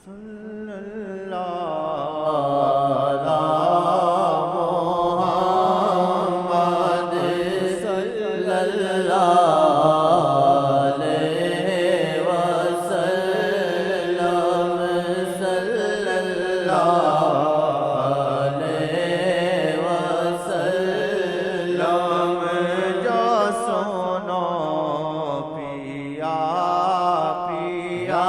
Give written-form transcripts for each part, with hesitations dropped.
صلی اللہ محمد صلی اللہ علیہ وسلم صلی اللہ علیہ وسلم جو سنو پیا پیا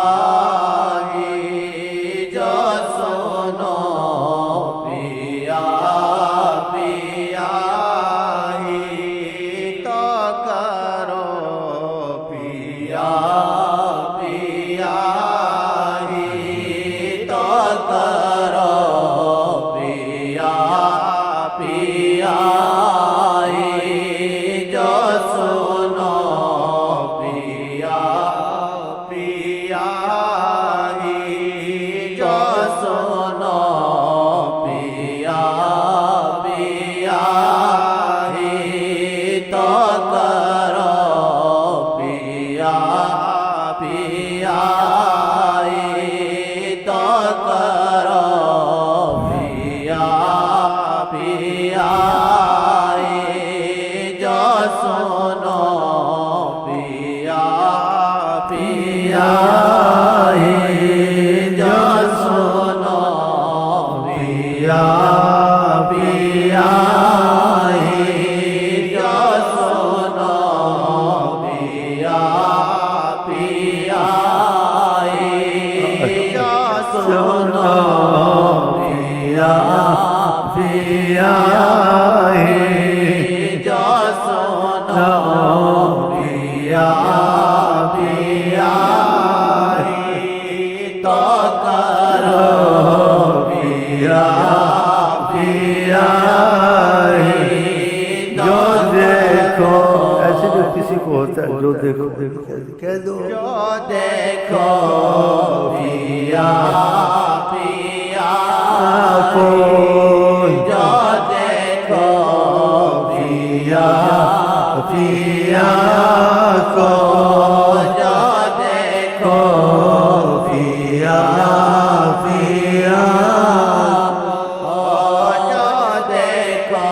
جو دیکھو کہہ دو جو دیکھو پیا پیا کو جو دیکھو پیا پیا کو جو دیکھو پیا پیا جو دیکھو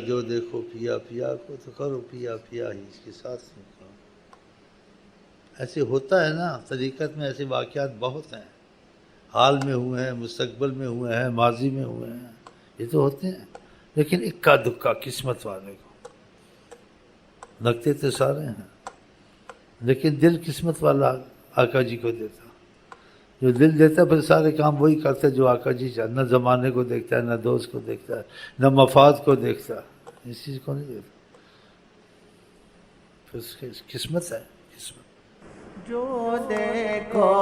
جو دیکھو پیا پیا کو تو کرو پیا پیا ہی اس کے ساتھ کرو. ایسے ہوتا ہے نا طریقت میں، ایسے واقعات بہت ہیں، حال میں ہوئے ہیں، مستقبل میں ہوئے ہیں، ماضی میں ہوئے ہیں، یہ تو ہوتے ہیں. لیکن اکا دکا قسمت والے کو لگتے تو سارے ہیں، لیکن دل قسمت والا آقا جی کو دیتا. جو دل دیتا ہے پھر سارے کام وہی کرتا ہے جو آقا جی چاہتا. نہ زمانے کو دیکھتا ہے، نہ دوست کو دیکھتا ہے، نہ مفاد کو دیکھتا ہے، اس چیز کو نہیں دیکھتا. پھر اس کی قسمت ہے، قسمت. جو دیکھو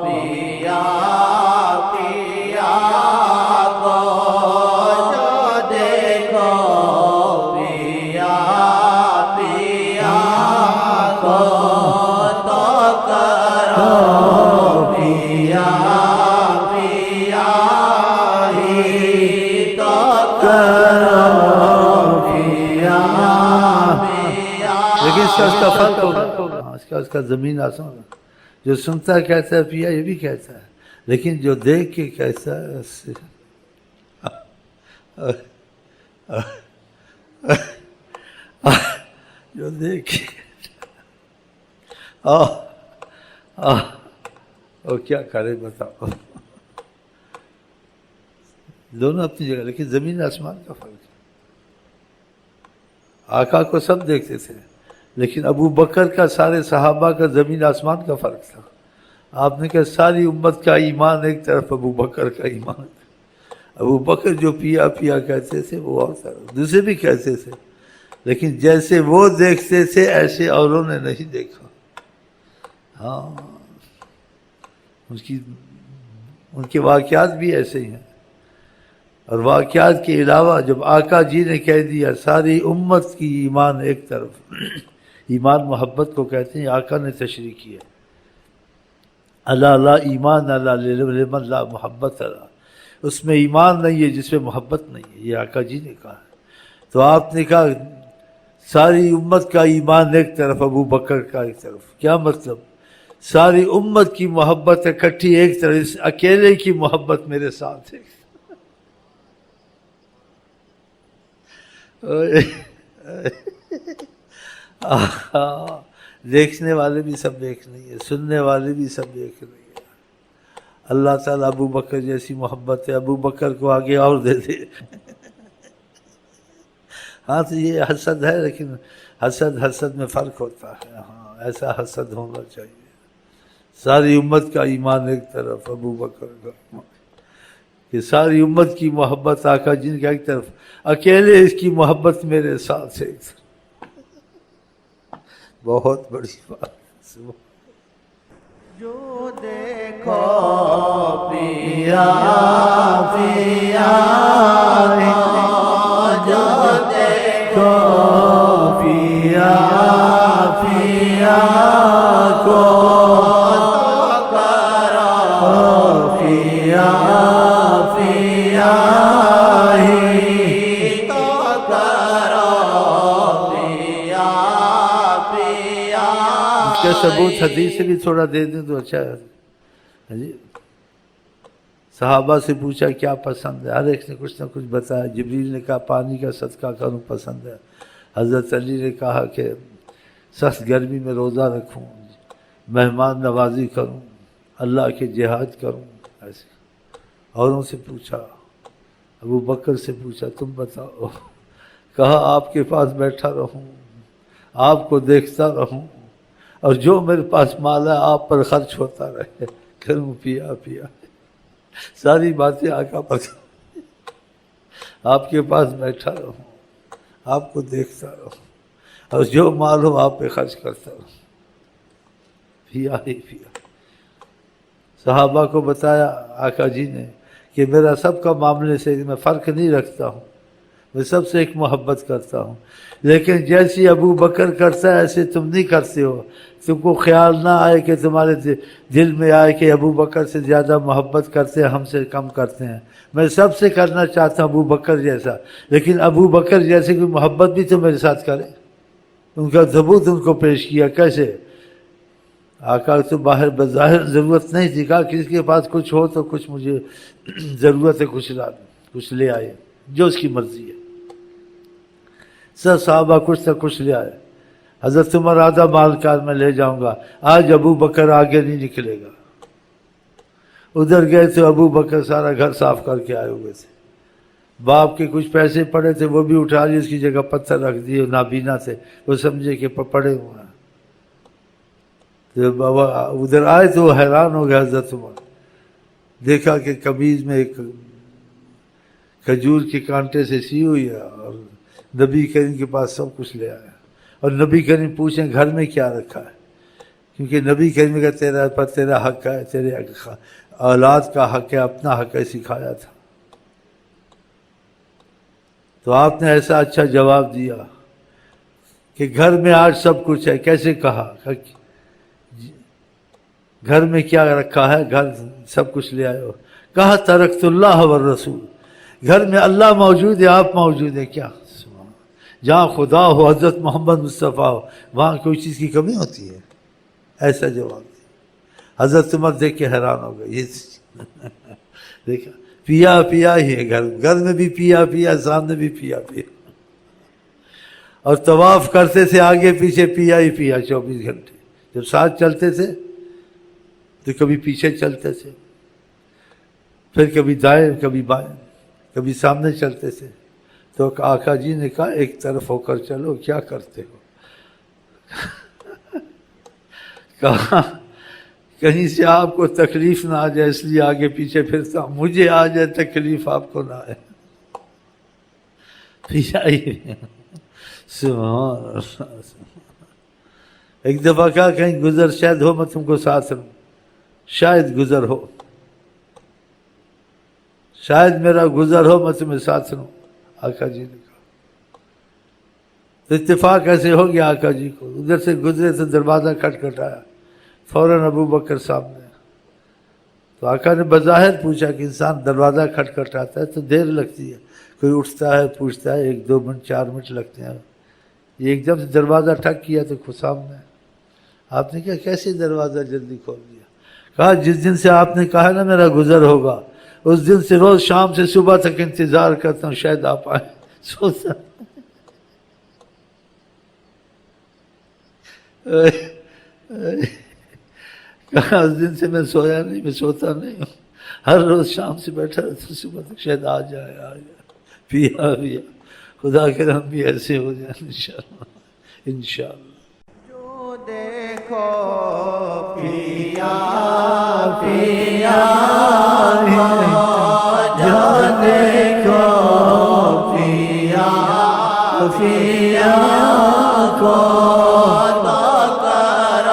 پیا پیا کو جو دیکھو پیا پیا کو تو کرو پیا پیا ہی تو کرو پیا پیا. لیکن اس کا فرق ہوگا، اس کا زمین آسمان. جو سنتا ہے کہتا ہے پیا، یہ بھی کہتا ہے، لیکن جو دیکھ کے کہتا ہے اس سے جو دیکھ کے اور کیا کرے بتاؤ. دونوں اپنی جگہ، لیکن زمین آسمان کا فرق ہے. آقا کو سب دیکھتے تھے، لیکن ابو بکر کا سارے صحابہ کا زمین آسمان کا فرق تھا. آپ نے کہا ساری امت کا ایمان ایک طرف، ابو بکر کا ایمان. ابو بکر جو پیا پیا کہتے تھے وہ اور طرف، دوسرے بھی کہتے تھے، لیکن جیسے وہ دیکھتے تھے ایسے اوروں نے نہیں دیکھا. ہاں، ان کے واقعات بھی ایسے ہی ہیں. اور واقعات کے علاوہ جب آقا جی نے کہہ دیا ساری امت کی ایمان ایک طرف، ایمان محبت کو کہتے ہیں، آقا نے تشریح کی ہے. اللہ لا ایمان اللہ لمن لا محبت اللہ، اس میں ایمان نہیں ہے جس میں محبت نہیں ہے، یہ آقا جی نے کہا ہے۔ تو آپ نے کہا ساری امت کا ایمان ایک طرف، ابو بکر کا ایک طرف، کیا مطلب؟ ساری امت کی محبت اکٹھی ایک طرف، اس اکیلے کی محبت میرے ساتھ ہے۔ دیکھنے والے بھی سب دیکھ نہیں ہے، سننے والے بھی سب دیکھ نہیں ہے۔ اللہ تعالیٰ ابو بکر جیسی محبت ہے، ابو بکر کو آگے اور دے دے۔ ہاں تو یہ حسد ہے، لیکن حسد میں فرق ہوتا ہے۔ ہاں ایسا حسد ہونا چاہیے۔ ساری امت کا ایمان ایک طرف، ابو بکر کا کہ ساری امت کی محبت آقا جن کا ایک طرف، اکیلے اس کی محبت میرے ساتھ ہے۔ بہت بڑی بات۔ جو دیکھو پیا پیا، جو دیکھو پیا پیا کو کرو پیا پیا ہی تو کرو پیا پیا۔ اس کا ثبوت حدیث سے بھی تھوڑا دے دیں تو اچھا ہے جی۔ صحابہ سے پوچھا کیا پسند ہے، ہر ایک نے کچھ نہ کچھ بتایا۔ جبریل نے کہا پانی کا صدقہ کروں پسند ہے، حضرت علی نے کہا کہ سخت گرمی میں روزہ رکھوں، مہمان نوازی کروں، اللہ کے جہاد کروں، ایسے اوروں سے پوچھا۔ ابو بکر سے پوچھا تم بتاؤ، کہا آپ کے پاس بیٹھا رہوں، آپ کو دیکھتا رہوں، اور جو میرے پاس مال ہے آپ پر خرچ ہوتا رہے، کروں پیا پیا۔ ساری باتیں آقا پر، آپ کے پاس بیٹھا رہوں، آپ کو دیکھتا رہوں، اور جو مال ہو آپ پہ خرچ کرتا رہوں، پیا ہی پیا۔ صحابہ کو بتایا آقا جی نے کہ میرا سب کا معاملے سے میں فرق نہیں رکھتا ہوں، میں سب سے ایک محبت کرتا ہوں، لیکن جیسی ابو بکر کرتا ہے ایسے تم نہیں کرتے ہو۔ تم کو خیال نہ آئے کہ تمہارے دل میں آئے کہ ابو بکر سے زیادہ محبت کرتے ہیں، ہم سے کم کرتے ہیں۔ میں سب سے کرنا چاہتا ہوں ابو بکر جیسا، لیکن ابو بکر جیسے کوئی محبت بھی تو میرے ساتھ کرے۔ ان کا ثبوت ان کو پیش کیا کیسے؟ آقا تو باہر بظاہر ضرورت نہیں تھی، کہا کسی کے پاس کچھ ہو تو کچھ مجھے ضرورت ہے، کچھ لے آئے، جو اس کی مرضی ہے۔ سب صحابہ کچھ نہ کچھ لے آئے۔ حضرت عمر آدھا مال کار میں لے جاؤں گا، آج ابو بکر آگے نہیں نکلے گا۔ ادھر گئے تو ابو بکر سارا گھر صاف کر کے آئے ہوئے تھے، باپ کے کچھ پیسے پڑے تھے وہ بھی اٹھا لیے، اس کی جگہ پتھر رکھ دیے، نابینا تھے وہ سمجھے کہ پڑے ہوئے ہیں۔ تو بابا ادھر آئے تو وہ حیران ہو گیا حضرت عمر، دیکھا کہ قمیض میں ایک کھجور کے کانٹے سے سی ہوئی ہے، اور نبی کریم کے پاس سب کچھ لے آیا۔ اور نبی کریم پوچھیں گھر میں کیا رکھا ہے، کیونکہ نبی کریم کا تیرا پر تیرا حق ہے، تیرے اولاد کا حق ہے، اپنا حق ہے، سکھایا تھا۔ تو آپ نے ایسا اچھا جواب دیا کہ گھر میں آج سب کچھ ہے۔ کیسے کہا؟ گھر میں کیا رکھا ہے؟ گھر سب کچھ لے آئے ہو۔ کہا ترکت اللہ والرسول، گھر میں اللہ موجود ہے، آپ موجود ہے کیا؟ جہاں خدا ہو، حضرت محمد مصطفیٰ ہو، وہاں کوئی چیز کی کمی ہوتی ہے؟ ایسا جواب دیا۔ حضرت عمر دیکھ کے حیران ہو گئے، یہ دیکھا پیا پیا ہی ہے، گھر میں بھی پیا پیا، سامنے بھی پیا پیا، اور طواف کرتے تھے آگے پیچھے پیا ہی پیا 24 گھنٹے۔ جب ساتھ چلتے تھے تو کبھی پیچھے چلتے تھے، پھر کبھی دائیں کبھی بائیں، کبھی سامنے چلتے تھے۔ تو آقا جی نے کہا ایک طرف ہو کر چلو، کیا کرتے ہو؟ کہا کہیں سے آپ کو تکلیف نہ آ جائے اس لیے آگے پیچھے پھرتا ہوں، مجھے آ جائے تکلیف آپ کو نہ آئے۔ سبحان اللہ۔ ایک دفعہ کہا کہیں گزر شاید ہو میں تم کو ساتھ رہوں، شاید گزر ہو، شاید میرا گزر ہو میں تمہیں ساتھ رہوں۔ آقا جی نے کہا تو اتفاق ایسے ہو گیا، آقا جی کو ادھر سے گزرے تو دروازہ کھٹکھٹایا، فوراً ابو بکر سامنے، تو آقا نے بظاہر پوچھا کہ انسان دروازہ کھٹکھٹاتا ہے تو دیر لگتی ہے، کوئی اٹھتا ہے پوچھتا ہے 1-2 منٹ 4 منٹ لگتے ہیں، یہ ایک دم سے دروازہ ٹھک کیا تو خود سامنے ہے۔ آپ نے کہا کیسے دروازہ جلدی کھول دیا؟ کہا جس دن سے آپ نے کہا نا میرا گزر ہوگا، اس دن سے روز شام سے صبح تک انتظار کرتا ہوں شاید آپ آئیں۔ سوچا کہا اس دن سے میں سویا نہیں، میں سوتا نہیں ہوں، ہر روز شام سے بیٹھا رہتا ہوں صبح تک شاید آ جائے آ جائے، پیا پیا۔ خدا کے ہم بھی ایسے ہو جائیں انشاءاللہ انشاءاللہ۔ جو دیکھو پیا پیا جو دیکھو پیا پیا کو تو کرو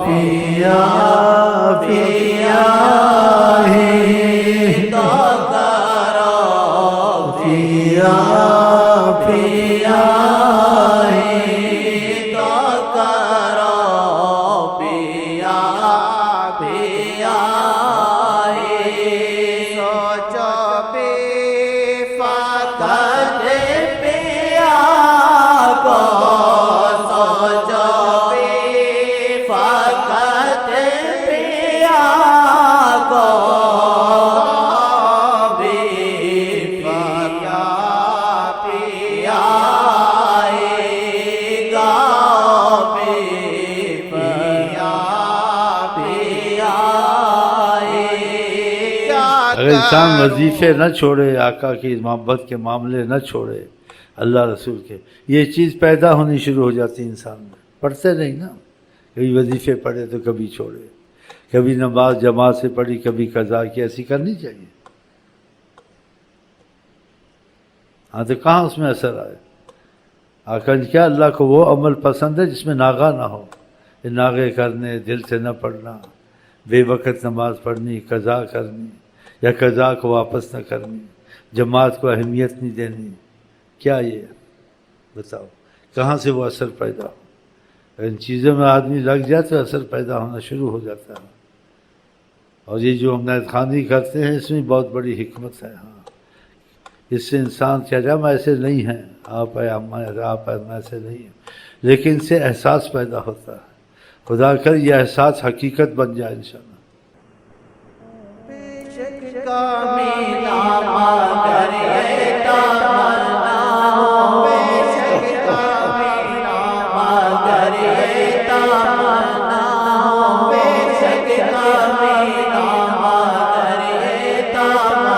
پیا پیا ہی تو کرو پیا پیا ہی تو کرو پیا پیا ہی سوچو بھی فقط پیا کو سوچو بھی فقط پیا کو بھی پیا پیا گا بھی پیا پیا اگر انسان وظیفے نہ چھوڑے، آقا کی محبت کے معاملے نہ چھوڑے، اللہ رسول کے، یہ چیز پیدا ہونی شروع ہو جاتی انسان میں۔ پڑھتے نہیں نا، کبھی وظیفے پڑھے تو کبھی چھوڑے، کبھی نماز جماعت سے پڑھی کبھی قضا کی، ایسی کرنی چاہیے۔ ہاں تو کہاں اس میں اثر آئے؟ آقا نے کیا اللہ کو وہ عمل پسند ہے جس میں ناغہ نہ ہو، یہ ناغے کرنے، دل سے نہ پڑھنا، بے وقت نماز پڑھنی، قضا کرنی یا قضا کو واپس نہ کرنی، جماعت کو اہمیت نہیں دینی، کیا یہ بتاؤ کہاں سے وہ اثر پیدا ہو؟ ان چیزوں میں آدمی لگ جائے تو اثر پیدا ہونا شروع ہو جاتا ہے۔ اور یہ جو ہم نیت خوانی کرتے ہیں اس میں بہت بڑی حکمت ہے۔ ہاں اس سے انسان کہہ جائے ہم ایسے نہیں ہیں، آپ ہیں ہم ایسے نہیں ہیں، لیکن اس سے احساس پیدا ہوتا ہے۔ خدا کر یہ احساس حقیقت بن جائے انشاءاللہ۔ کا مینا مگر یہ تمنا ہو، بے شک کا مینا مگر یہ تمنا ہو، بے شک کا مینا مگر یہ تمنا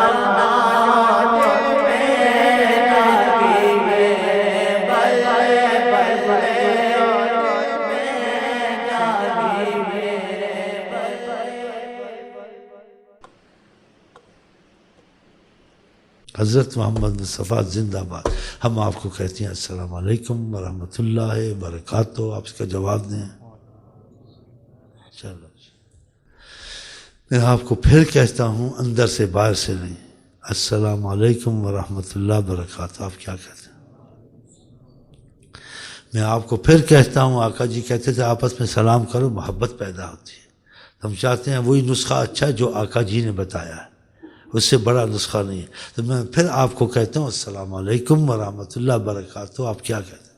ہو، میں نبی میں بلے بلے میں نبی میرے بلے۔ حضرت محمد مصطفیٰ زندہ باد۔ ہم آپ کو کہتے ہیں السلام علیکم ورحمۃ اللہ وبرکاتہ، آپ اس کا جواب دیں۔ چلو میں آپ کو پھر کہتا ہوں، اندر سے باہر سے نہیں، السلام علیکم ورحمۃ اللہ وبرکاتہ، آپ کیا کہتے ہیں؟ میں آپ کو پھر کہتا ہوں، آقا جی کہتے تھے آپس میں سلام کرو محبت پیدا ہوتی ہے، ہم چاہتے ہیں وہی نسخہ اچھا ہے جو آقا جی نے بتایا ہے، اس سے بڑا نسخہ نہیں ہے۔ تو میں پھر آپ کو کہتا ہوں السلام علیکم ورحمۃ اللہ وبرکاتہ، آپ کیا کہتے ہیں؟